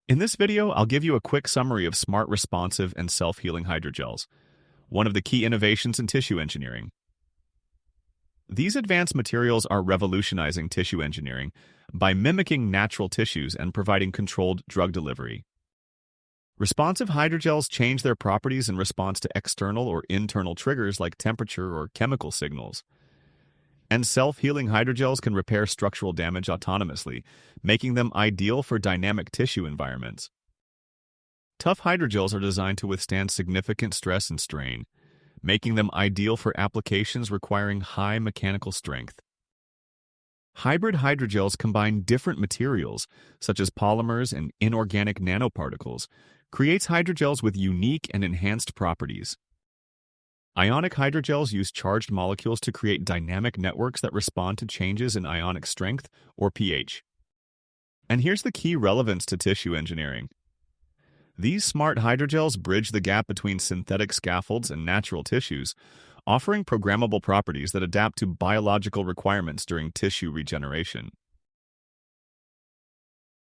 In this video, I'll give you a quick summary of smart, responsive, and self-healing hydrogels, one of the key innovations in tissue engineering. These advanced materials are revolutionizing tissue engineering by mimicking natural tissues and providing controlled drug delivery. Responsive hydrogels change their properties in response to external or internal triggers like temperature or chemical signals. And self-healing hydrogels can repair structural damage autonomously, making them ideal for dynamic tissue environments. Tough hydrogels are designed to withstand significant stress and strain, making them ideal for applications requiring high mechanical strength. Hybrid hydrogels combine different materials, such as polymers and inorganic nanoparticles, creates hydrogels with unique and enhanced properties. Ionic hydrogels use charged molecules to create dynamic networks that respond to changes in ionic strength, or pH. And here's the key relevance to tissue engineering. These smart hydrogels bridge the gap between synthetic scaffolds and natural tissues, offering programmable properties that adapt to biological requirements during tissue regeneration.